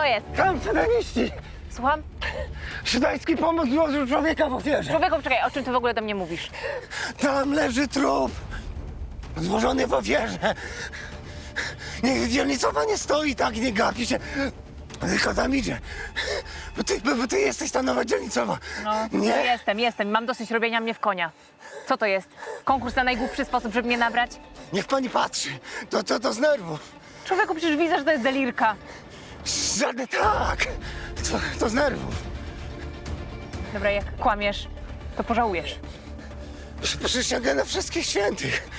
jest? Tam sataniści! Słucham? Szydajski pomoc złożył człowieka w ofierze. Człowieku, czekaj, o czym ty w ogóle do mnie mówisz? Tam leży trup. Złożony w ofierze. Niech dzielnicowa nie stoi tak, nie gapi się. Tylko tam idzie. Bo ty jesteś ta nowa dzielnicowa. No, Nie? jestem. Mam dosyć robienia mnie w konia. Co to jest? Konkurs na najgłupszy sposób, żeby mnie nabrać? Niech pani patrzy. To z nerwów. Człowieku, przecież widzę, że to jest delirka. Żadne tak. To z nerwów. Dobra, jak kłamiesz, to pożałujesz. Przysięgę na wszystkich świętych.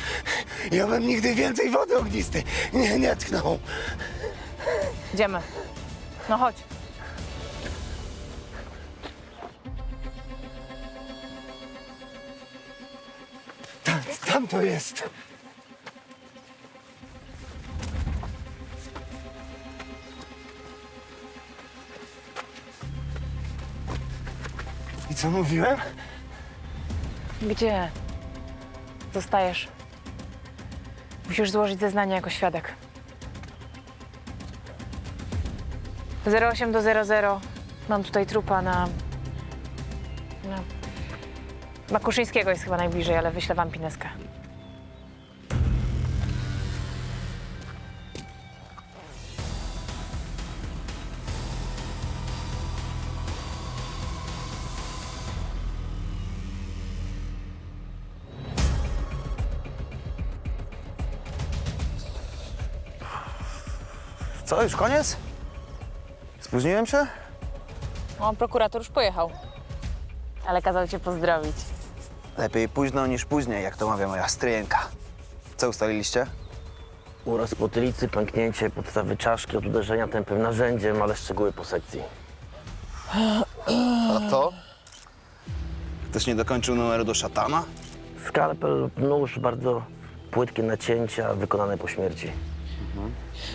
Ja bym nigdy więcej wody ognistej nie tknął. Idziemy. No chodź. Tam to jest. I co mówiłem? Gdzie? Zostajesz. Musisz złożyć zeznanie jako świadek. 08 do 00. Mam tutaj trupa na... Makuszyńskiego jest chyba najbliżej, ale wyślę wam pineskę. Co, już koniec? Spóźniłem się? O, prokurator już pojechał. Ale kazał cię pozdrowić. Lepiej późno niż później, jak to mawia moja stryjenka. Co ustaliliście? Uraz potylicy, pęknięcie, podstawy czaszki, od uderzenia tępym narzędziem, ale szczegóły po sekcji. A to? Ktoś nie dokończył numeru do szatana? Skalpel lub nóż, bardzo płytkie nacięcia, wykonane po śmierci.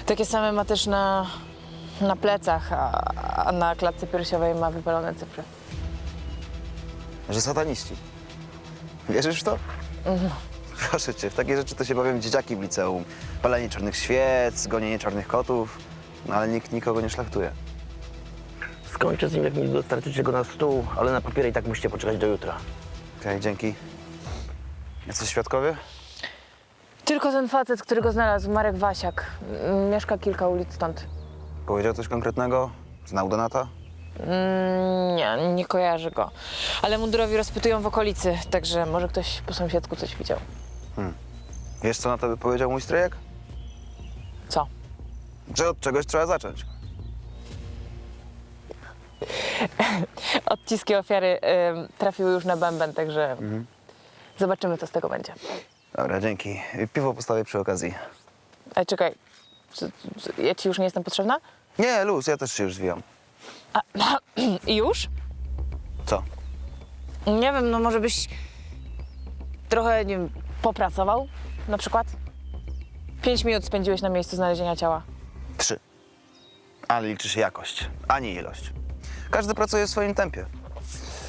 Takie same ma też na plecach, a na klatce piersiowej ma wypalone cyfry. Że sataniści. Wierzysz w to? Proszę cię, w takie rzeczy to się bawią dzieciaki w liceum. Palenie czarnych świec, gonienie czarnych kotów, no ale nikt nikogo nie szlachtuje. Skończę z nim, jak mi dostarczycie go na stół, ale na papiery i tak musicie poczekać do jutra. Okej, dzięki. Jacyś świadkowie? Tylko ten facet, który go znalazł, Marek Wasiak. Mieszka kilka ulic stąd. Powiedział coś konkretnego? Znał Donata? Nie kojarzy go. Ale mundurowi rozpytują w okolicy, także może ktoś po sąsiedzku coś widział. Wiesz, co na to by powiedział mój stryjek? Co? Że od czegoś trzeba zacząć. Odciski ofiary trafiły już na bęben, także zobaczymy, co z tego będzie. Dobra, dzięki. Piwo postawię przy okazji. Ej, czekaj. Ja ci już nie jestem potrzebna? Nie, luz, ja też się już zwijam. Już? Co? Nie wiem, no może byś trochę, nie wiem, popracował na przykład? 5 minut spędziłeś na miejscu znalezienia ciała. 3. Ale liczy się jakość, a nie ilość. Każdy pracuje w swoim tempie.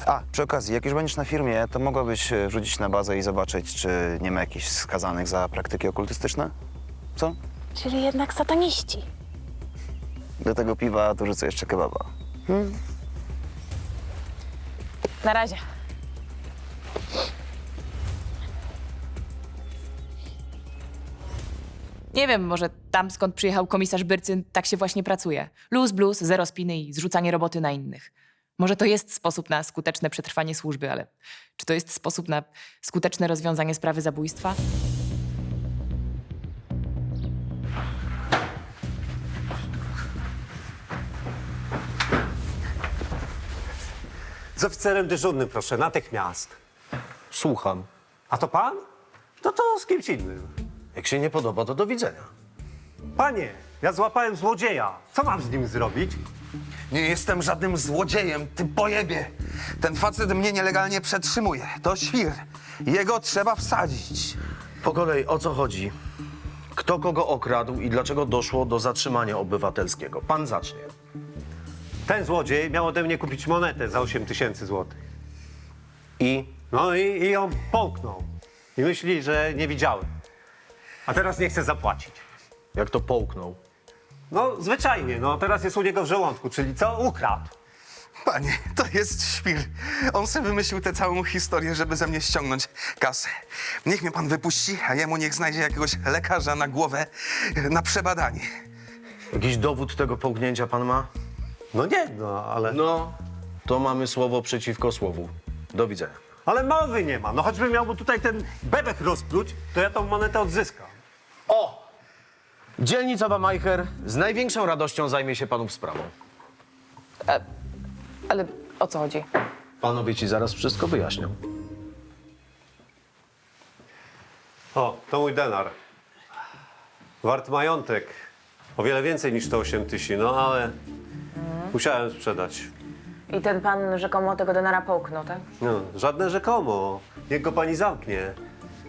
A, przy okazji, jak już będziesz na firmie, to mogłabyś rzucić na bazę i zobaczyć, czy nie ma jakichś skazanych za praktyki okultystyczne? Co? Czyli jednak sataniści. Do tego piwa to rzucę jeszcze kebaba. Na razie. Nie wiem, może tam, skąd przyjechał komisarz Byrcyn, tak się właśnie pracuje. Luz, blues, zero spiny i zrzucanie roboty na innych. Może to jest sposób na skuteczne przetrwanie służby, ale czy to jest sposób na skuteczne rozwiązanie sprawy zabójstwa? Z oficerem dyżurnym, proszę, natychmiast. Słucham. A to pan? To z kimś innym. Jak się nie podoba, to do widzenia. Panie, ja złapałem złodzieja. Co mam z nim zrobić? Nie jestem żadnym złodziejem, ty pojebie. Ten facet mnie nielegalnie przetrzymuje. To świr. Jego trzeba wsadzić. Po kolei, o co chodzi? Kto kogo okradł i dlaczego doszło do zatrzymania obywatelskiego? Pan zacznie. Ten złodziej miał ode mnie kupić monetę za 8000 złotych. I No i ją połknął. I myśli, że nie widziałem. A teraz nie chce zapłacić. jak to połknął? No, zwyczajnie, no teraz jest u niego w żołądku, czyli co? Ukradł. Panie, to jest świr. On sobie wymyślił tę całą historię, żeby ze mnie ściągnąć kasę. Niech mnie pan wypuści, a jemu niech znajdzie jakiegoś lekarza na głowę na przebadanie. Jakiś dowód tego połknięcia pan ma? No nie, no ale... No, to mamy słowo przeciwko słowu. Do widzenia. Ale mowy nie ma. No choćby miał mu tutaj ten bebek rozpluć, to ja tą monetę odzyskam. O! Dzielnicowa Majcher z największą radością zajmie się panów sprawą. Ale o co chodzi? Panowie ci zaraz wszystko wyjaśnią. O, to mój denar. Wart majątek. O wiele więcej niż to 8 000, no ale musiałem sprzedać. I ten pan rzekomo tego denara połknął, tak? No, żadne rzekomo. Niech go pani zamknie.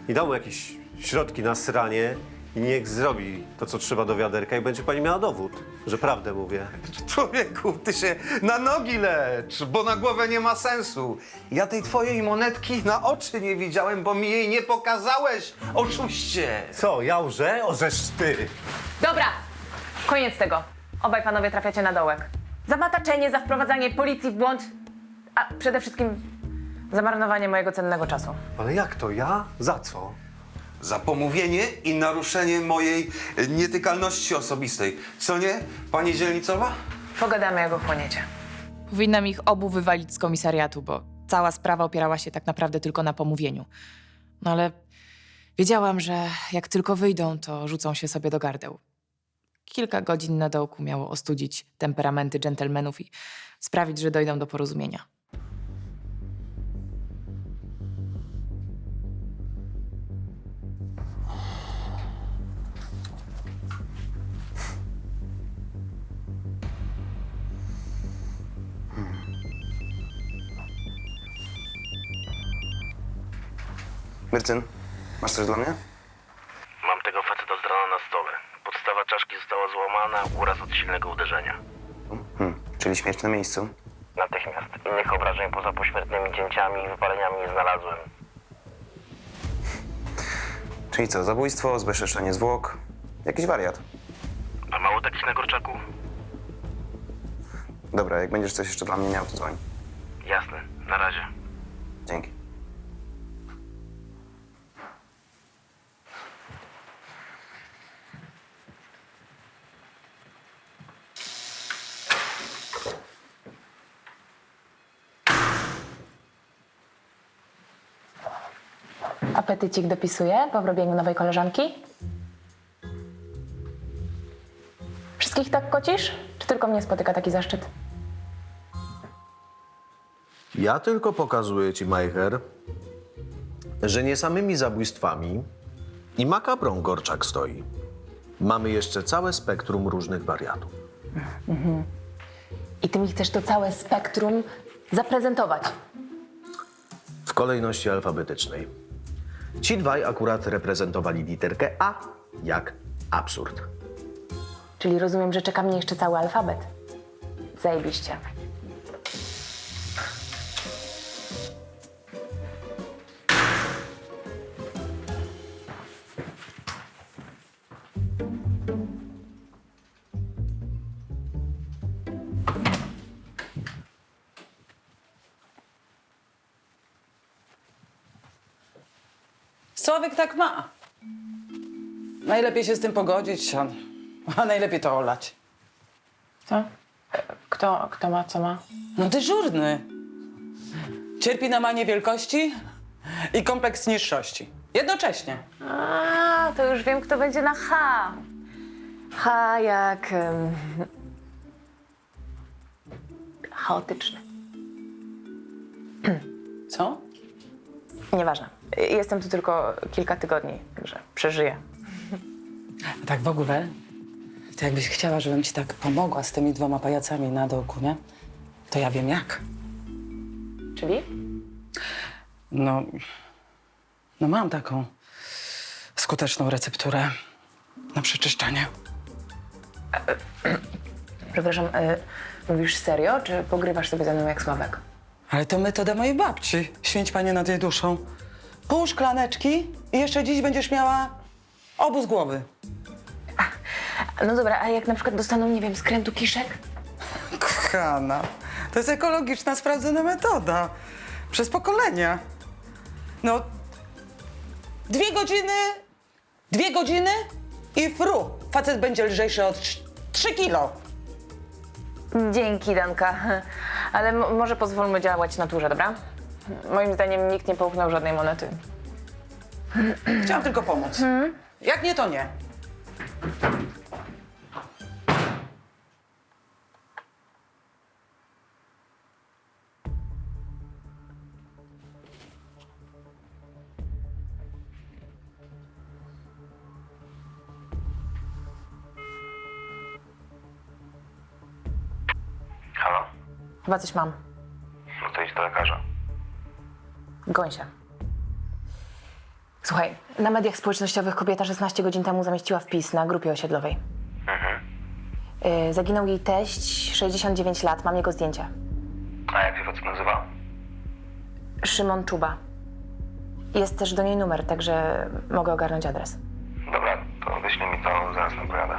I da mu jakieś środki na sranie i niech zrobi to, co trzeba do wiaderka i będzie pani miała dowód, że prawdę mówię. Człowieku, ty się na nogi lecz, bo na głowę nie ma sensu. Ja tej twojej monetki na oczy nie widziałem, bo mi jej nie pokazałeś, oszuście. Co, ja łżę? Orzesz ty. Dobra, koniec tego. Obaj panowie trafiacie na dołek. Za mataczenie, za wprowadzanie policji w błąd, a przede wszystkim za marnowanie mojego cennego czasu. Ale jak to ja? Za co? Za pomówienie i naruszenie mojej nietykalności osobistej. Co nie, pani dzielnicowa? Pogadamy, jak ochłoniecie. Powinnam ich obu wywalić z komisariatu, bo cała sprawa opierała się tak naprawdę tylko na pomówieniu. No ale wiedziałam, że jak tylko wyjdą, to rzucą się sobie do gardeł. Kilka godzin na dołku miało ostudzić temperamenty dżentelmenów i sprawić, że dojdą do porozumienia. Myrcyn, masz coś dla mnie? Mam tego faceta z rana na stole. Podstawa czaszki została złamana, uraz od silnego uderzenia. Czyli śmierć na miejscu. Natychmiast. Innych obrażeń poza pośmiertnymi cięciami i wypaleniami nie znalazłem. Czyli co, zabójstwo, zbezczeszczenie zwłok, jakiś wariat. A mało takich na Korczaku? Dobra, jak będziesz coś jeszcze dla mnie miał, to dzwoń. Jasne, na razie. Dzięki. Apetycik dopisuje po wrobieniu nowej koleżanki? Wszystkich tak kocisz? Czy tylko mnie spotyka taki zaszczyt? Ja tylko pokazuję ci, Majcher, że nie samymi zabójstwami i makabrą Korczak stoi. Mamy jeszcze całe spektrum różnych wariatów. I ty mi chcesz to całe spektrum zaprezentować. W kolejności alfabetycznej. Ci dwaj akurat reprezentowali literkę A jak absurd. Czyli rozumiem, że czeka mnie jeszcze cały alfabet. Zajebiście. Sławek tak ma. Najlepiej się z tym pogodzić, a najlepiej to olać. Co? Kto ma, co ma? No dyżurny. Cierpi na manię wielkości i kompleks niższości. Jednocześnie. A, to już wiem, kto będzie na H. H jak... chaotyczny. Co? Nieważne. Jestem tu tylko kilka tygodni, także przeżyję. A tak w ogóle, to jakbyś chciała, żebym ci tak pomogła z tymi 2 pajacami na dołku, nie? To ja wiem jak. Czyli? No mam taką skuteczną recepturę na przeczyszczanie. Przepraszam, mówisz serio, czy pogrywasz sobie ze mną jak Sławek? Ale to metoda mojej babci. Święć Panie nad jej duszą. Pół szklaneczki i jeszcze dziś będziesz miała obóz głowy. No dobra, a jak na przykład dostaną, nie wiem, skrętu kiszek? Kochana, to jest ekologiczna, sprawdzona metoda. Przez pokolenia. No, 2 godziny i fru. Facet będzie lżejszy od 3 kilo. Dzięki, Danka. Ale może pozwólmy działać naturze, dobra? Moim zdaniem nikt nie połknął żadnej monety. Chciałam tylko pomóc. Jak nie, to nie. Halo? Chyba coś mam. No to idź do lekarza. Goń się. Słuchaj, na mediach społecznościowych kobieta 16 godzin temu zamieściła wpis na grupie osiedlowej. Zaginął jej teść, 69 lat, mam jego zdjęcie. A jak się facet nazywa? Szymon Czuba. Jest też do niej numer, także mogę ogarnąć adres. Dobra, to wyślij mi to, zaraz tam pojadę.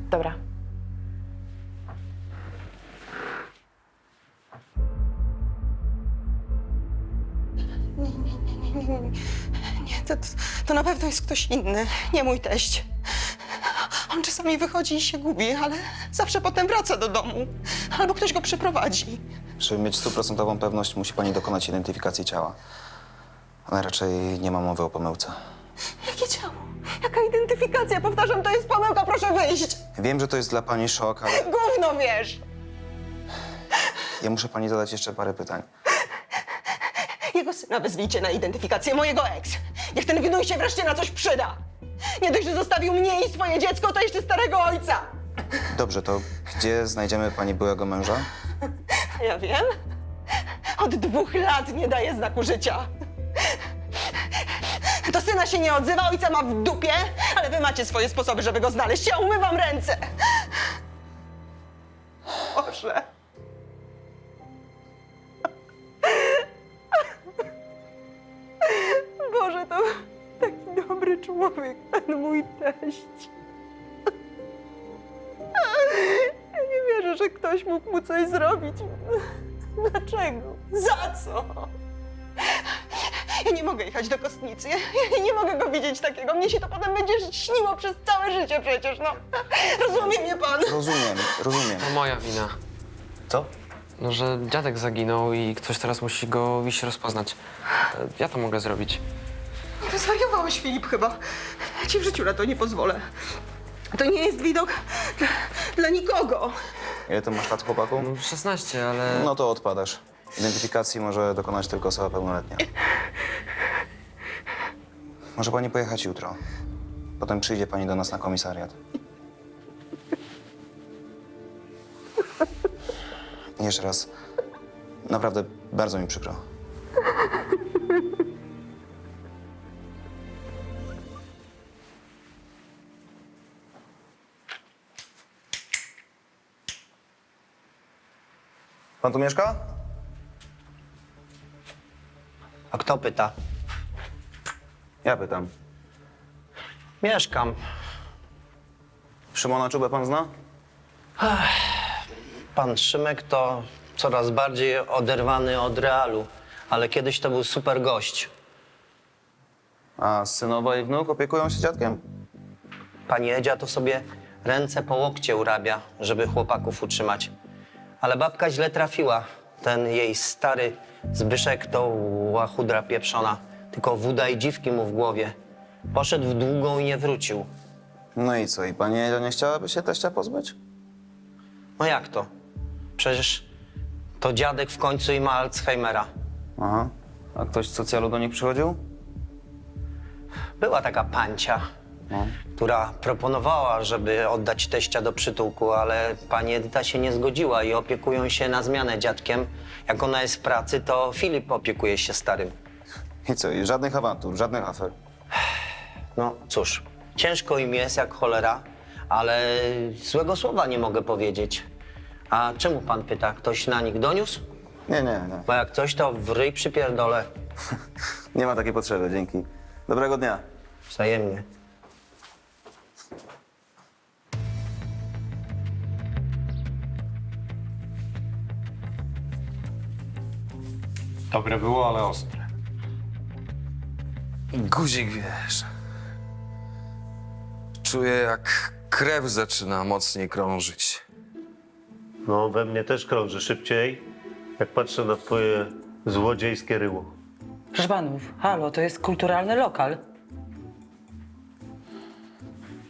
Dobra. Nie, to na pewno jest ktoś inny, nie mój teść. On czasami wychodzi i się gubi, ale zawsze potem wraca do domu. Albo ktoś go przyprowadzi. Żeby mieć 100% pewność, musi pani dokonać identyfikacji ciała. Ale raczej nie ma mowy o pomyłce. Jakie ciało? Jaka identyfikacja? Powtarzam, to jest pomyłka, proszę wyjść. Wiem, że to jest dla pani szok, ale Gówno wiesz! ja muszę pani zadać jeszcze parę pytań. Jego syna wezwijcie na identyfikację, mojego ex. Niech ten gnój się wreszcie na coś przyda. Nie dość, że zostawił mnie i swoje dziecko, to jeszcze starego ojca. Dobrze, to gdzie znajdziemy pani byłego męża? A ja wiem. Od 2 lat nie daje znaku życia. Do syna się nie odzywa, ojca ma w dupie, ale wy macie swoje sposoby, żeby go znaleźć. Ja umywam ręce. Boże. Boże, to taki dobry człowiek, ten mój teść. Ja nie wierzę, że ktoś mógł mu coś zrobić. Dlaczego? Za co? Ja nie mogę jechać do Kostnicy. Ja nie mogę go widzieć takiego. Mnie się to potem będzie śniło przez całe życie przecież, no. Rozumie mnie pan? Rozumiem. To moja wina. Co? No, że dziadek zaginął i ktoś teraz musi go iść rozpoznać. Ja to mogę zrobić. Zwariowałeś, Filip, chyba. Ja ci w życiu na to nie pozwolę. To nie jest widok dla nikogo. Ile ty masz lat, chłopaku? No, 16, ale... No to odpadasz. Identyfikacji może dokonać tylko osoba pełnoletnia. Może pani pojechać jutro. Potem przyjdzie pani do nas na komisariat. I jeszcze raz. Naprawdę bardzo mi przykro. Pan tu mieszka? A kto pyta? Ja pytam. Mieszkam. Szymona Czubę pan zna? Pan Szymek to coraz bardziej oderwany od realu, ale kiedyś to był super gość. A synowa i wnuk opiekują się dziadkiem. Pani Edzia to sobie ręce po łokcie urabia, żeby chłopaków utrzymać. Ale babka źle trafiła. Ten jej stary Zbyszek to łachudra pieprzona. Tylko wóda i dziwki mu w głowie. Poszedł w długą i nie wrócił. No i co? I pani Edzia nie chciałaby się teścia pozbyć? No jak to? Przecież to dziadek w końcu i ma Alzheimera. Aha. A ktoś z socjalu do nich przychodził? Była taka pancia, która proponowała, żeby oddać teścia do przytułku, ale pani Edyta się nie zgodziła i opiekują się na zmianę dziadkiem. Jak ona jest w pracy, to Filip opiekuje się starym. I co? I żadnych awantur, żadnych afer. No cóż, ciężko im jest jak cholera, ale złego słowa nie mogę powiedzieć. A czemu pan pyta? Ktoś na nich doniósł? Nie. Bo jak coś, to w ryj przypierdolę. Nie ma takiej potrzeby, dzięki. Dobrego dnia. Wzajemnie. Dobre było, ale ostre. Guzik, wiesz. Czuję, jak krew zaczyna mocniej krążyć. No, we mnie też krąży szybciej, jak patrzę na twoje złodziejskie ryło. Proszę panów, halo, to jest kulturalny lokal.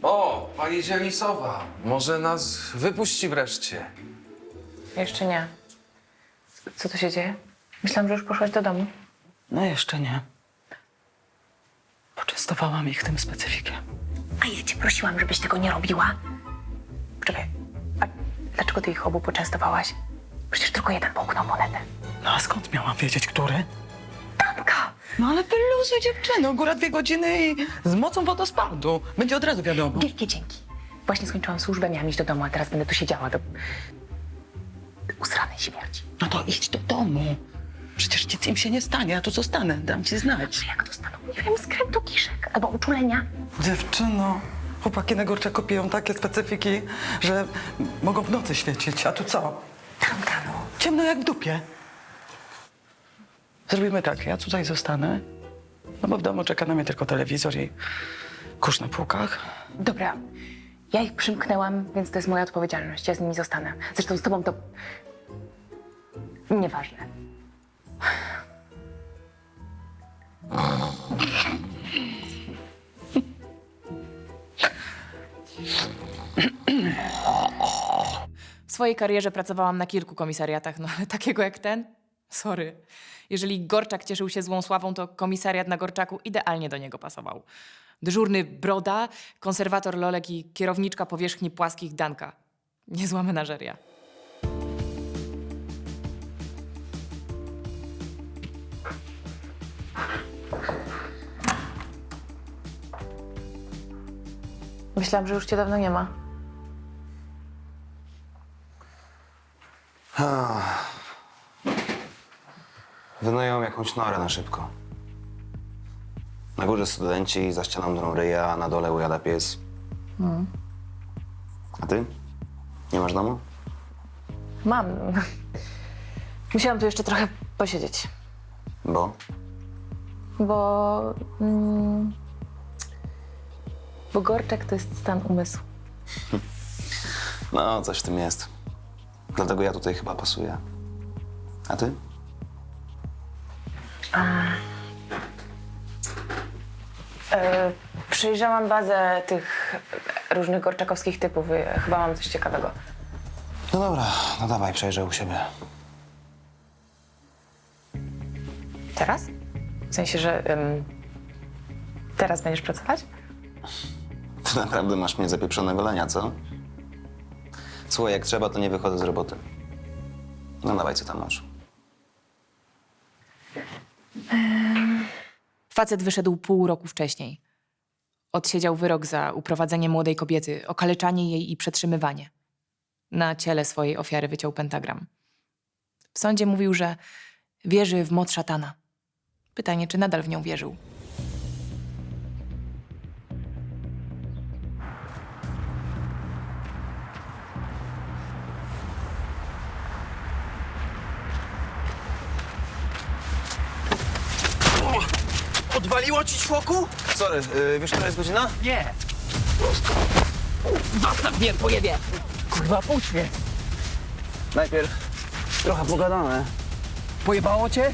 O, pani Dzielisowa, może nas wypuści wreszcie. Jeszcze nie. Co tu się dzieje? Myślałam, że już poszłaś do domu. No jeszcze nie. Poczęstowałam ich tym specyfikiem. A ja cię prosiłam, żebyś tego nie robiła. Czekaj, a dlaczego ty ich obu poczęstowałaś? Przecież tylko jeden połknął monetę. No a skąd miałam wiedzieć, który? Danka! No ale wyluzuj dziewczyno, góra 2 godziny i z mocą wodospadu. Będzie od razu wiadomo. Wielkie dzięki. Właśnie skończyłam służbę, miałam iść do domu, a teraz będę tu siedziała do usranej śmierci. No to idź do domu. Przecież nic im się nie stanie, ja tu zostanę, dam ci znać. Jak dostaną, nie wiem, skrętu kiszek albo uczulenia. Dziewczyno, chłopaki na Gorczaku piją takie specyfiki, że mogą w nocy świecić, a tu co? Danka, no. Ciemno jak w dupie. Zrobimy tak, ja tutaj zostanę, no bo w domu czeka na mnie tylko telewizor i kurz na półkach. Dobra, ja ich przymknęłam, więc to jest moja odpowiedzialność. Ja z nimi zostanę. Zresztą z tobą to... nieważne. W swojej karierze pracowałam na kilku komisariatach, no ale takiego jak ten? Sorry. Jeżeli Gorczak cieszył się złą sławą, to komisariat na Gorczaku idealnie do niego pasował. Dyżurny Broda, konserwator Lolek i kierowniczka powierzchni płaskich Danka. Niezła menażeria. Myślałam, że już cię dawno nie ma. Wynająłem jakąś norę na szybko. Na górze studenci, za ścianą drą ryja, a na dole ujada pies. A ty? Nie masz domu? Mam. Musiałam tu jeszcze trochę posiedzieć, Bo? bo... bo Gorczak to jest stan umysłu. No, coś w tym jest. Dlatego ja tutaj chyba pasuję. A ty? Przejrzałam bazę tych różnych gorczakowskich typów. Chyba mam coś ciekawego. No dobra, no dawaj, przejrzę u siebie. Teraz? W sensie, że teraz będziesz pracować? Ty naprawdę masz mnie zapieprzonego lenia, co? Słuchaj, jak trzeba, to nie wychodzę z roboty. No dawaj, co tam masz? Facet wyszedł pół roku wcześniej. Odsiedział wyrok za uprowadzenie młodej kobiety, okaleczanie jej i przetrzymywanie. Na ciele swojej ofiary wyciął pentagram. W sądzie mówił, że wierzy w moc szatana. Pytanie, czy nadal w nią wierzył. Odwaliło ci czwoku? Sorry, wiesz, która jest godzina? Nie. Zostaw mnie, pojebie! Kurwa, puść mnie! Najpierw trochę pogadane. Pojebało cię?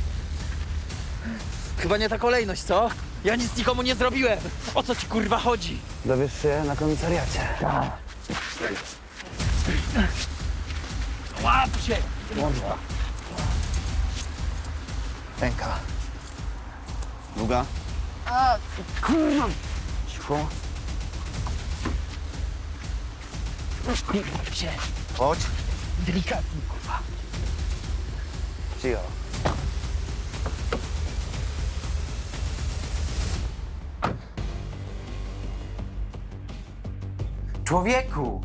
Chyba nie ta kolejność, co? Ja nic nikomu nie zrobiłem! O co ci kurwa chodzi? Dowiesz się na komisariacie. Łap się! Ręka. Długa? Kurwa! Cicho. Nie łap się! Chodź. Delikatnie, kurwa. Cicho. Człowieku!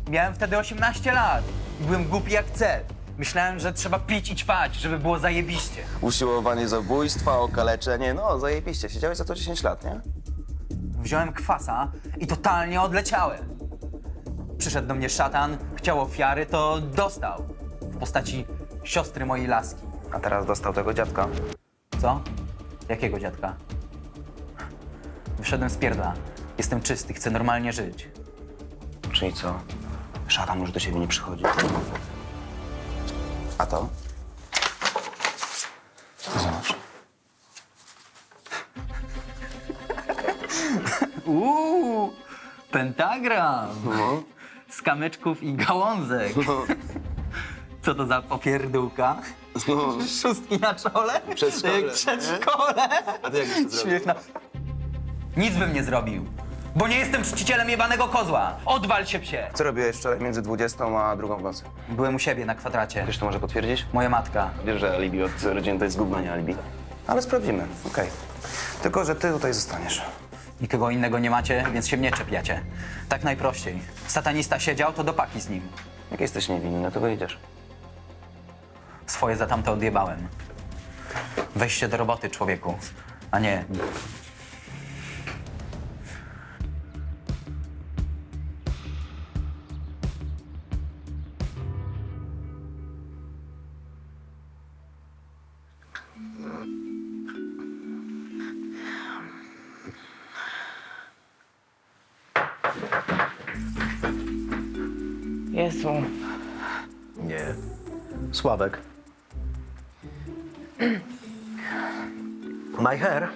Miałem wtedy 18 lat i byłem głupi jak cel. Myślałem, że trzeba pić i ćpać, żeby było zajebiście. Usiłowanie zabójstwa, okaleczenie, no zajebiście. Siedziałeś za to 10 lat, nie? Wziąłem kwasa i totalnie odleciałem. Przyszedł do mnie szatan, chciał ofiary, to dostał. W postaci siostry mojej laski. a teraz dostał tego dziadka. Co? Jakiego dziadka? Wyszedłem z pierdla. Jestem czysty, chcę normalnie żyć. Czyli co? Szatan już do ciebie nie przychodzi. A to? Zobacz. Pentagram! Z kamyczków i gałązek. Co to za popierdółka? Szóstki na czole? Przedszkole, Jak przedszkole. A ty jak byś to zrobił? Śmieszna. Nic bym nie zrobił, bo nie jestem czcicielem jebanego kozła. Odwal się, psie! Co robiłeś wczoraj między 20 a 2 w nocy? Byłem u siebie na kwadracie. Ktoś to może potwierdzić? Moja matka. Wiesz, że alibi od rodziny to jest zgubne alibi. Ale sprawdzimy, okej. Tylko, że ty tutaj zostaniesz. Nikogo innego nie macie, więc się mnie czepiacie. Tak najprościej. Satanista siedział, to do paki z nim. Jak jesteś niewinny, to wyjdziesz. Swoje za tamto odjebałem. Weź się do roboty, człowieku. A nie... Jezu. Nie. Sławek. Majcher,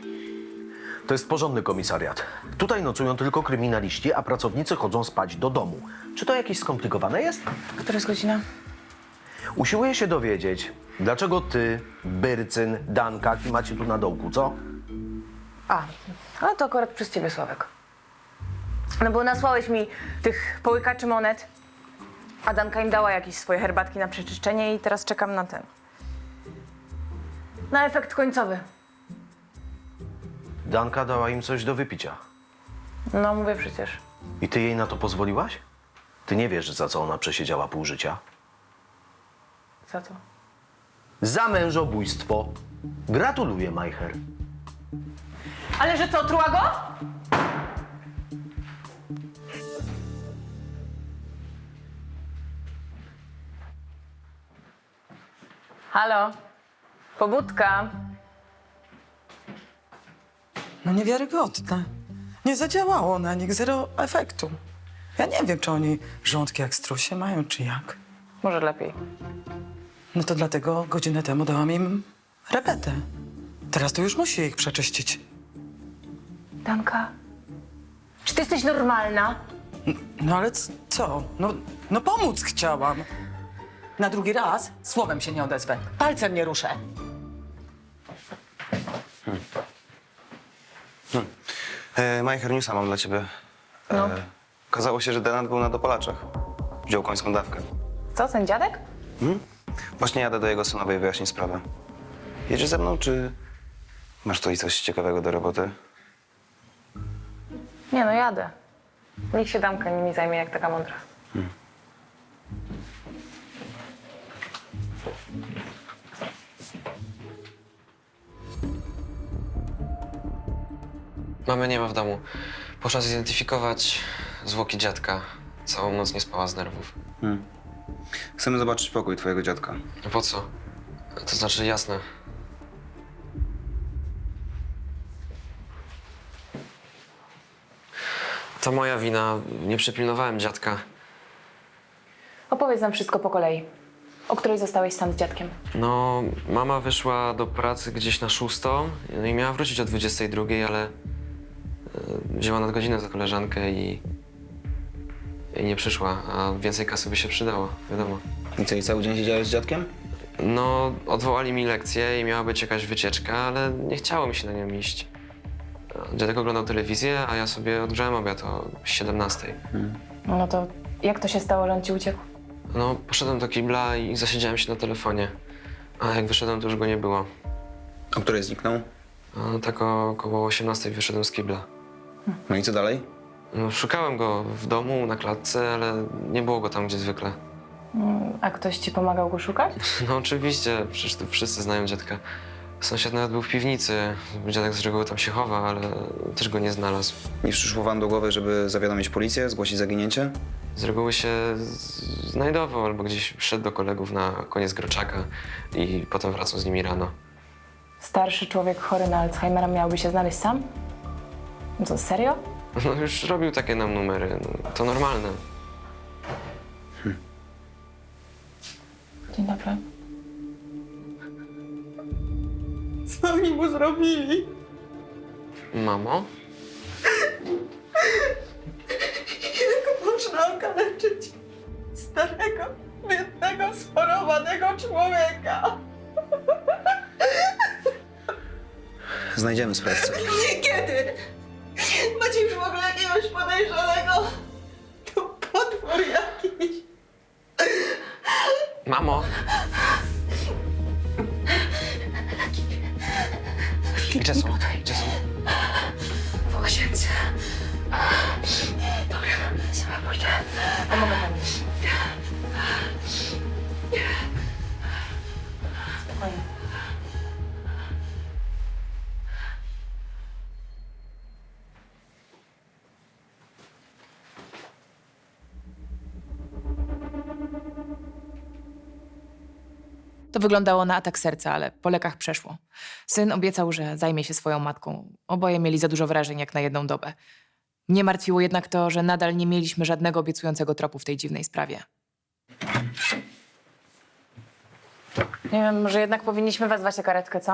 to jest porządny komisariat. Tutaj nocują tylko kryminaliści, a pracownicy chodzą spać do domu. Czy to jakieś skomplikowane jest? Która jest godzina? Usiłuję się dowiedzieć, dlaczego ty, Byrcyn, Danka i macie tu na dołku, co? A, ale to akurat przez ciebie, Sławek. No bo nasłałeś mi tych połykaczy monet, a Danka im dała jakieś swoje herbatki na przeczyszczenie i teraz czekam na ten. Na efekt końcowy. Danka dała im coś do wypicia. No, mówię przecież. I ty jej na to pozwoliłaś? Ty nie wiesz, za co ona przesiedziała pół życia? Za to. Za mężobójstwo. Gratuluję, Majcher. Ale że co, truła go? Halo? Pobudka. No niewiarygodne. Nie zadziałało na nich, zero efektu. Ja nie wiem, czy oni żołądki jak strusie mają, czy jak. Może lepiej. No to dlatego godzinę temu dałam im repetę. Teraz to już musi ich przeczyścić. Danka, czy ty jesteś normalna? No ale co? No pomóc chciałam. Na drugi raz słowem się nie odezwę. Palcem nie ruszę. Majcher, newsa mam dla ciebie. Okazało się, że Denat był na dopalaczach. Wziął końską dawkę. Co, ten dziadek? Właśnie jadę do jego synowej wyjaśnić sprawę. Jedziesz ze mną, czy masz tu i coś ciekawego do roboty? Nie no, jadę. Niech się Damka nimi zajmie, jak taka mądra. Mamy nie ma w domu. Poszła zidentyfikować zwłoki dziadka. Całą noc nie spała z nerwów. Chcemy zobaczyć pokój twojego dziadka. A po co? To znaczy, jasne. To moja wina. Nie przypilnowałem dziadka. Opowiedz nam wszystko po kolei. O której zostałeś sam z dziadkiem? No, mama wyszła do pracy gdzieś na 6, no i miała wrócić o 22, ale wzięła nadgodzinę za koleżankę i nie przyszła, a więcej kasy by się przydało, wiadomo. I co, i cały dzień siedziałeś z dziadkiem? No, odwołali mi lekcję i miała być jakaś wycieczka, ale nie chciało mi się na nią iść. Dziadek oglądał telewizję, a ja sobie odgrzałem obiad o 17. No to jak to się stało, że on ci uciekł? No, poszedłem do kibla i zasiedziałem się na telefonie. A jak wyszedłem, to już go nie było. O której zniknął? No, tak około 18 wyszedłem z kibla. No i co dalej? No, szukałem go w domu, na klatce, ale nie było go tam, gdzie zwykle. A ktoś ci pomagał go szukać? No oczywiście, przecież tu wszyscy znają dziadka. Sąsiad nawet był w piwnicy. Dziadek z reguły tam się chowa, ale też go nie znalazł. Nie przyszło wam do głowy, żeby zawiadomić policję, zgłosić zaginięcie? Z reguły się znajdował albo gdzieś szedł do kolegów na koniec groczaka i potem wracał z nimi rano. Starszy człowiek chory na Alzheimera miałby się znaleźć sam? Co, serio? No już robił takie nam numery, no, to normalne. Dzień dobry. Co oni mu zrobili? Mamo? Jak można okaleczyć starego, biednego, schorowanego człowieka? Znajdziemy sprawcę. Kiedy? Macie już w ogóle jakiegoś podejrzanego? To potwór jakiś. Mamo! Gdzie są? Gdzie są? W łazience. Dobra, sama pójdę. Pomogę pani. Spokojnie. To wyglądało na atak serca, ale po lekach przeszło. Syn obiecał, że zajmie się swoją matką. Oboje mieli za dużo wrażeń jak na jedną dobę. Mnie martwiło jednak to, że nadal nie mieliśmy żadnego obiecującego tropu w tej dziwnej sprawie. Nie wiem, może jednak powinniśmy wezwać tę karetkę, co?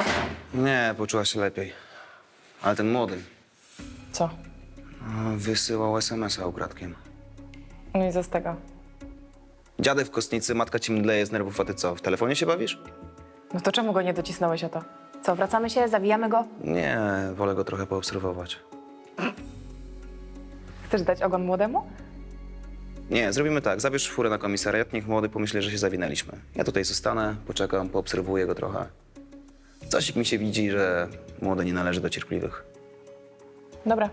Nie, poczuła się lepiej. Ale ten młody Co? wysyłał SMS-a ukradkiem. No i co z tego? Dziadek w kostnicy, matka ci mdleje z nerwów, a ty co, w telefonie się bawisz? No to czemu go nie docisnąłeś o to? Co, wracamy się, zawijamy go? Nie, wolę go trochę poobserwować. Chcesz dać ogon młodemu? Nie, zrobimy tak, zabierz furę na komisariat, niech młody pomyśli, że się zawinęliśmy. Ja tutaj zostanę, poczekam, poobserwuję go trochę. Coś mi się widzi, że młody nie należy do cierpliwych. Dobra.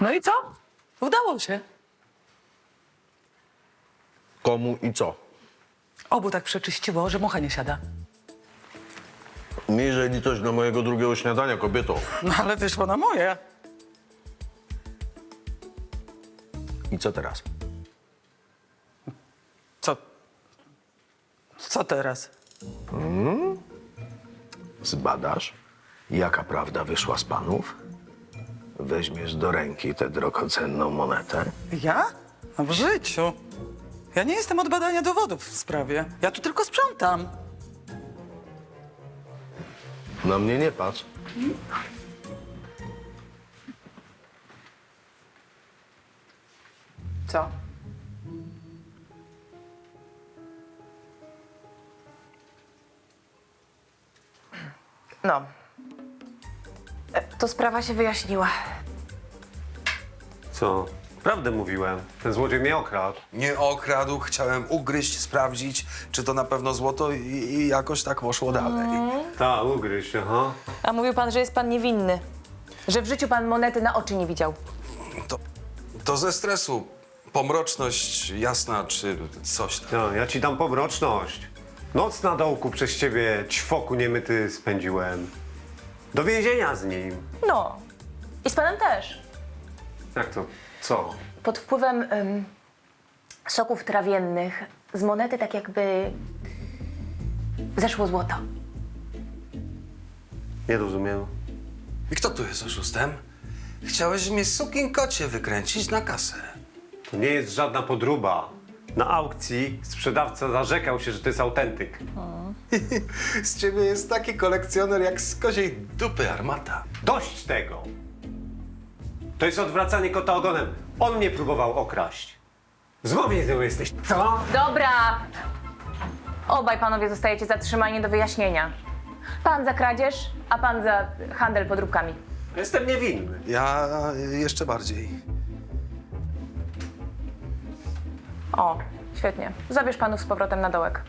No i co? Udało się. Komu i co? Obu tak przeczyściło, że mucha nie siada. Miejże litość na mojego drugiego śniadania, kobieto. No ale wyszło na moje. I co teraz? Co? Co teraz? Zbadasz, jaka prawda wyszła z panów? Weźmiesz do ręki tę drogocenną monetę? Ja? No w życiu. Ja nie jestem od badania dowodów w sprawie. Ja tu tylko sprzątam. Na mnie nie patrz. Co? No. To sprawa się wyjaśniła. Co? Prawdę mówiłem. Ten złodziej mnie okradł. Nie okradł, chciałem ugryźć, sprawdzić, czy to na pewno złoto i jakoś tak poszło dalej. Ta, ugryź, aha. A mówił pan, że jest pan niewinny. Że w życiu pan monety na oczy nie widział. To ze stresu. Pomroczność jasna, czy coś tam. No, ja ci dam pomroczność. Noc na dołku przez ciebie, ćwoku niemyty, spędziłem. Do więzienia z nim. No. I z panem też. Jak to? Co? Pod wpływem soków trawiennych z monety tak jakby zeszło złoto. Nie rozumiem. I kto tu jest oszustem? Chciałeś mnie sukinkocie wykręcić na kasę. To nie jest żadna podróba. Na aukcji sprzedawca zarzekał się, że to jest autentyk. Z ciebie jest taki kolekcjoner jak z koziej dupy armata. Dość tego! To jest odwracanie kota ogonem. On mnie próbował okraść. Zmownie z nią jesteś. Co? Dobra! Obaj panowie zostajecie zatrzymani do wyjaśnienia. Pan za kradzież, a pan za handel podróbkami. Jestem niewinny. Ja jeszcze bardziej. O, świetnie. Zabierz panów z powrotem na dołek.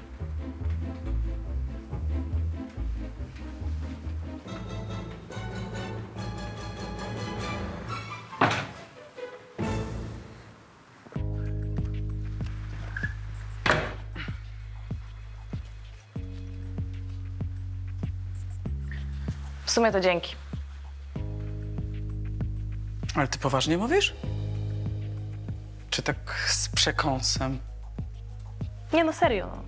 sumie to dzięki. Ale ty poważnie mówisz? Czy tak z przekąsem? Nie no, serio. No.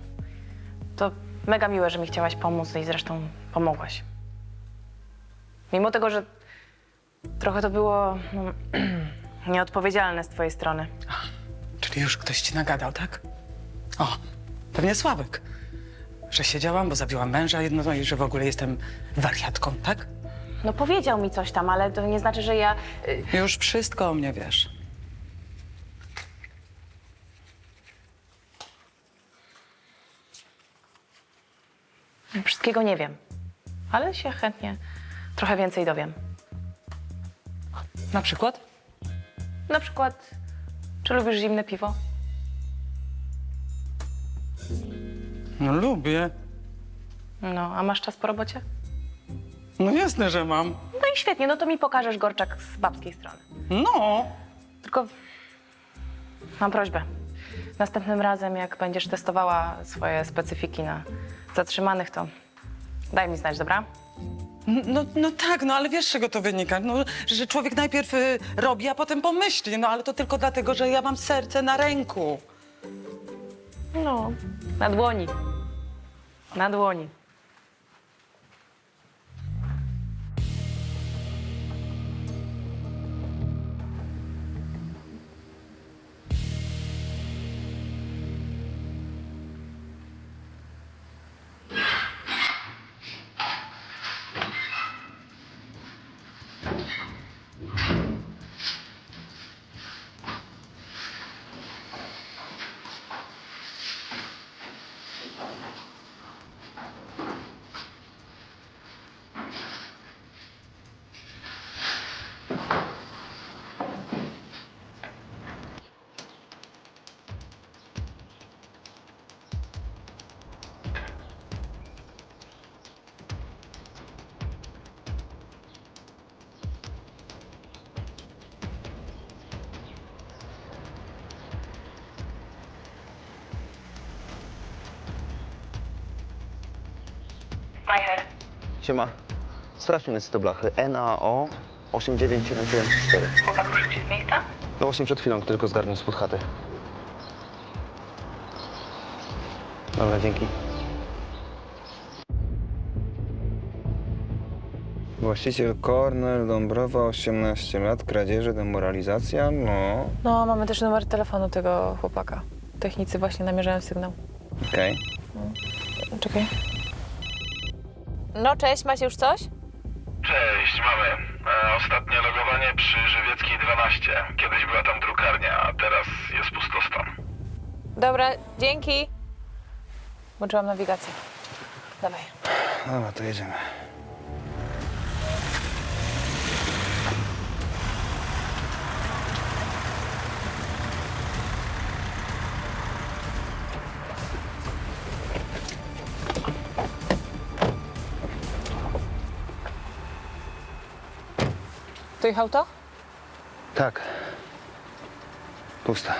To mega miłe, że mi chciałaś pomóc i zresztą pomogłaś. Mimo tego, że trochę to było nieodpowiedzialne z twojej strony. Czyli już ktoś ci nagadał, tak? O, pewnie Sławek. Że siedziałam, bo zabiłam męża jedno i że w ogóle jestem wariatką, tak? No powiedział mi coś tam, ale to nie znaczy, że ja... Już wszystko o mnie wiesz. Wszystkiego nie wiem. Ale się chętnie trochę więcej dowiem. Na przykład? Na przykład, czy lubisz zimne piwo? No lubię. No, a masz czas po robocie? No jasne, że mam. No i świetnie, no to mi pokażesz Gorczak z babskiej strony. No. Tylko mam prośbę. Następnym razem, jak będziesz testowała swoje specyfiki na zatrzymanych, to daj mi znać, dobra? No tak, no ale wiesz, z czego to wynika? No, że człowiek najpierw robi, a potem pomyśli. No ale to tylko dlatego, że ja mam serce na ręku. No, na dłoni. Na dłoni. Majher. Siema. Sprawdźmy na to blachy. NAO 89774. Chłopak ruszył z miejsca? No właśnie przed chwilą tylko zgarnął spod chaty. Dobra, dzięki. Właściciel Kornel Dąbrowa, 18 lat, kradzieży, demoralizacja, no. No, mamy też numer telefonu tego chłopaka. Technicy właśnie namierzają sygnał. Okej. Czekaj. No, cześć, macie już coś? Cześć, mamy. Ostatnie logowanie przy Żywieckiej 12. Kiedyś była tam drukarnia, a teraz jest pustostan. Dobra, dzięki. Włączyłam nawigację. Dawaj. Dobra, to jedziemy. To ich auto? Tak. Pusta.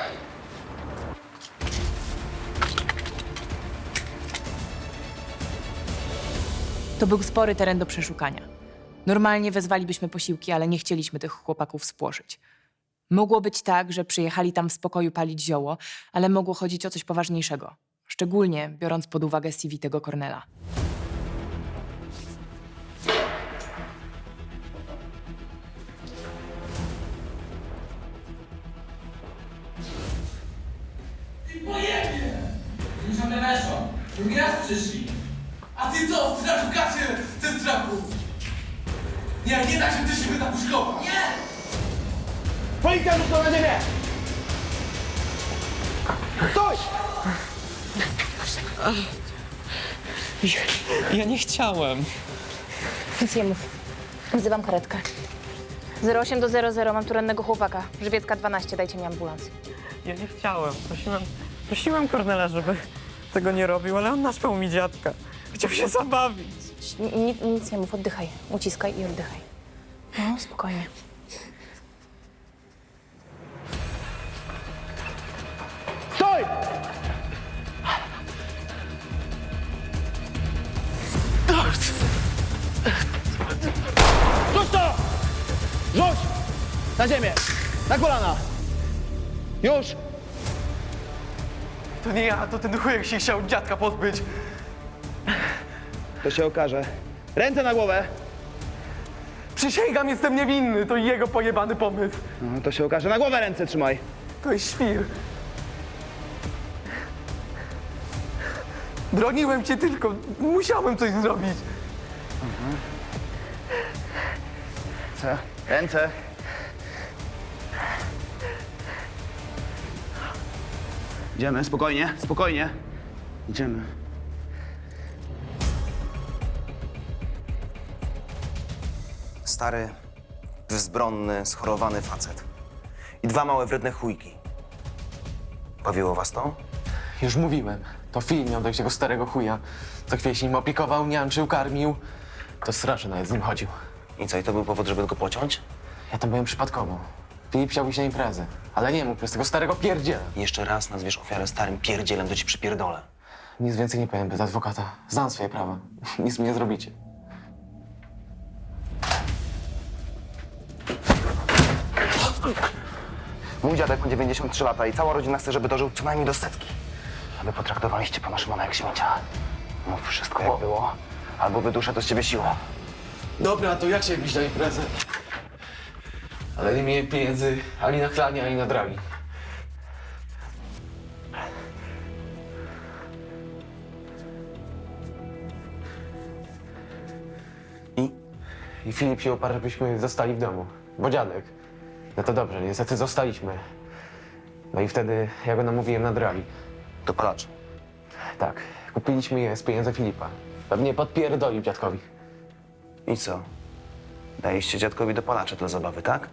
To był spory teren do przeszukania. Normalnie wezwalibyśmy posiłki, ale nie chcieliśmy tych chłopaków spłoszyć. Mogło być tak, że przyjechali tam w spokoju palić zioło, ale mogło chodzić o coś poważniejszego. Szczególnie biorąc pod uwagę CV tego Kornela. Już na weszło. Drugi raz przyszli. A ty co, strachu Kasię ze strachu? Nie da się, ty się wytapuszkował. Nie! Policja rzucą na ziemię! Stój! Ja nie chciałem. Nic nie mów. Wzywam karetkę. 08 do 00, mam tu rannego chłopaka. Żywiecka 12, dajcie mi ambulans. Ja nie chciałem. Prosiłem Kornela, żeby tego nie robił, ale on naspał mi dziadka. Chciał się zabawić. Nic nie mów, oddychaj. Uciskaj i oddychaj. No, spokojnie. Stój! Na ziemię! Na kolana! Już! To nie ja, to ten chujek się chciał dziadka pozbyć. To się okaże. Ręce na głowę! Przysięgam, jestem niewinny, to jego pojebany pomysł. No, to się okaże. Na głowę ręce trzymaj. To jest świr. Broniłem cię tylko, musiałem coś zrobić. Co? Ręce. Idziemy, spokojnie, spokojnie. Idziemy. Stary, bezbronny, schorowany facet. I 2 małe, wredne chujki. Bawiło was to? Już mówiłem. To Filip miał dojść tego starego chuja. Co chwilę się nim opiekował, niańczył, karmił. To strasznie nawet z nim chodził. I co, i to był powód, żeby go pociąć? Ja tam byłem przypadkowo. Filip chciał iść na imprezę, ale nie mógł przez tego starego pierdziela. Jeszcze raz nazwiesz ofiarę starym pierdzielem, to ci przypierdolę. Nic więcej nie powiem bez adwokata. Znam swoje prawa. Nic mi nie zrobicie. Mój dziadek ma 93 lata i cała rodzina chce, żeby dożył co najmniej do 100. A wy potraktowaliście pana Szymona jak śmiecia. Mów wszystko jak było, albo wyduszę to z ciebie siłą. Dobra, to ja chciałem iść na imprezę. Ale nie miałem pieniędzy ani na chlanie, ani na dragi. I Filip się oparł, żebyśmy zostali w domu. Bo dziadek. No to dobrze, niestety zostaliśmy. No i wtedy ja go namówiłem na dragi. Dopalacz. Tak, kupiliśmy je z pieniędzy Filipa. Pewnie podpierdolił dziadkowi. I co? Daliście dziadkowi dopalacze dla zabawy, tak?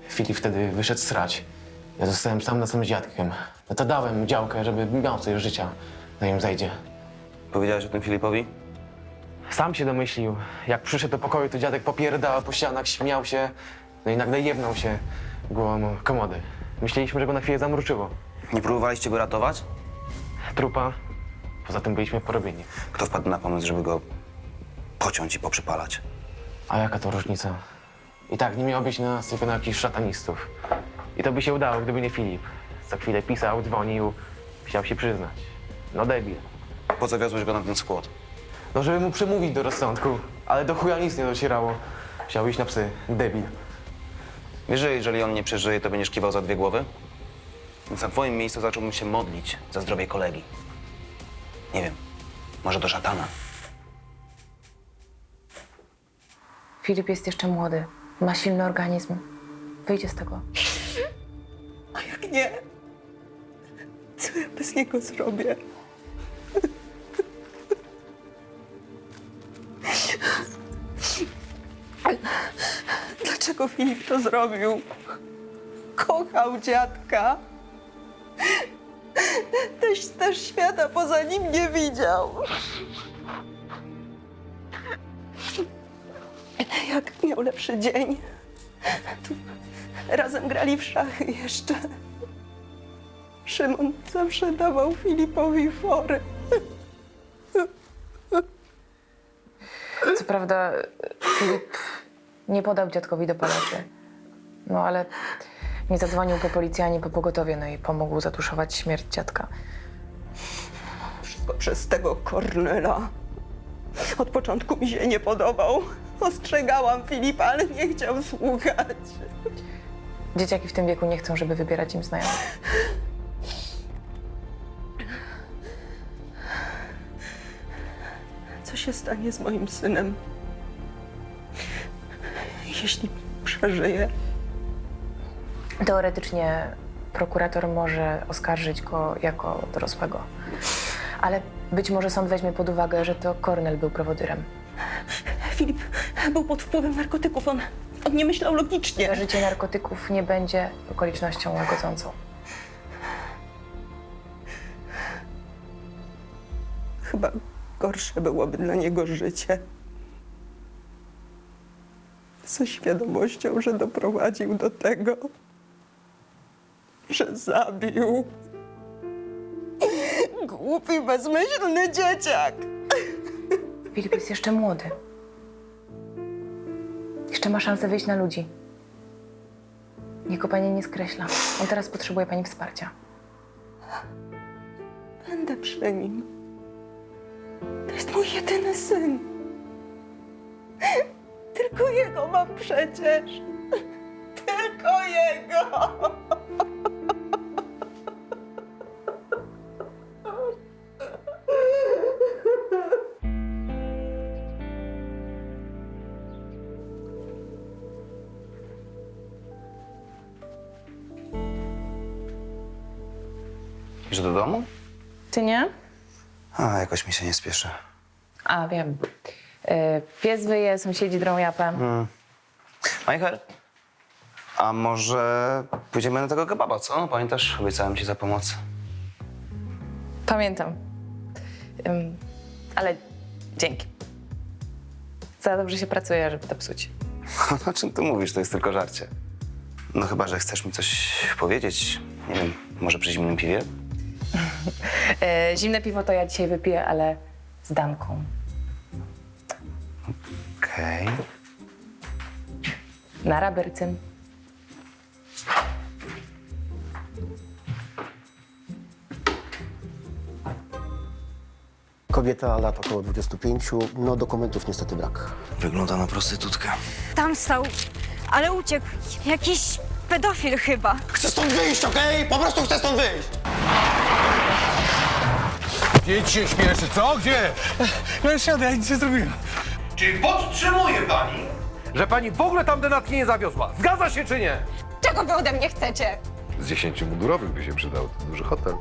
Filip wtedy wyszedł srać. Ja zostałem sam na sam z dziadkiem. No to dałem mu działkę, żeby miał coś życia, zanim zejdzie. Powiedziałeś o tym Filipowi? Sam się domyślił. Jak przyszedł do pokoju, to dziadek popierdał po ścianach, śmiał się. No i nagle jebnął się głową komody. Myśleliśmy, że go na chwilę zamruczyło. Nie próbowaliście go ratować? Trupa. Poza tym byliśmy porobieni. Kto wpadł na pomysł, żeby go pociąć i poprzypalać? A jaka to różnica? I tak, nie miało być na nas tylko na jakichś szatanistów. I to by się udało, gdyby nie Filip. Za chwilę pisał, dzwonił, chciał się przyznać. No debil. Po co wiozłeś go na ten skład? No, żeby mu przemówić do rozsądku, ale do chuja nic nie docierało. Chciał iść na psy. Debil. Wiesz, że jeżeli on nie przeżyje, to będziesz kiwał za 2 głowy? Więc na twoim miejscu zacząłbym się modlić za zdrowie kolegi. Nie wiem, może do szatana. Filip jest jeszcze młody. Ma silny organizm. Wyjdzie z tego. A jak nie? Co ja bez niego zrobię? Dlaczego Filip to zrobił? Kochał dziadka. Też świata poza nim nie widział. Jak miał lepszy dzień. Tu razem grali w szachy jeszcze. Szymon zawsze dawał Filipowi fory. Co prawda Filip nie podał dziadkowi dopalaczy. No ale nie zadzwonił po policję ani po pogotowie, no i pomógł zatuszować śmierć dziadka. Wszystko przez tego Kornela. Od początku mi się nie podobał. Ostrzegałam Filipa, ale nie chciał słuchać. Dzieciaki w tym wieku nie chcą, żeby wybierać im znajomych. Co się stanie z moim synem, jeśli przeżyje? Teoretycznie prokurator może oskarżyć go jako dorosłego. Ale być może sąd weźmie pod uwagę, że to Kornel był prowodyrem. Filip był pod wpływem narkotyków. On nie myślał logicznie. Zażycie narkotyków nie będzie okolicznością łagodzącą. Chyba gorsze byłoby dla niego życie. Ze świadomością, że doprowadził do tego, że zabił. Głupi, bezmyślny dzieciak. Filip jest jeszcze młody. Jeszcze ma szansę wyjść na ludzi. Niech go pani nie skreśla. On teraz potrzebuje pani wsparcia. Będę przy nim. To jest mój jedyny syn. Tylko jego mam przecież. Tylko jego. Idziesz do domu? Ty nie? A, jakoś mi się nie spieszy. A, wiem. Pies wyje, sąsiedzi drą japę. Majcher, a może pójdziemy na tego kebaba, co? Pamiętasz? Obiecałem ci za pomoc. Pamiętam. Ale dzięki. Za dobrze się pracuje, żeby to psuć. O czym ty mówisz? To jest tylko żarcie. No chyba, że chcesz mi coś powiedzieć. Nie wiem, może przy zimnym piwie? Zimne piwo to ja dzisiaj wypiję, ale z Danką. Okej. Nara, Bercyn. Kobieta, lat około 25, no dokumentów niestety brak. Wygląda na prostytutkę. Tam stał, ale uciekł. Jakiś pedofil chyba. Chcę stąd wyjść, okej? Po prostu chcę stąd wyjść! Jedź się śmieszy, co? Gdzie? No siadę, ja nic nie zrobiłem. Czyli podtrzymuje pani, że pani w ogóle tam denatki nie zawiozła? Zgadza się czy nie? Czego wy ode mnie chcecie? Z 10 mundurowych by się przydał, to duży hotel.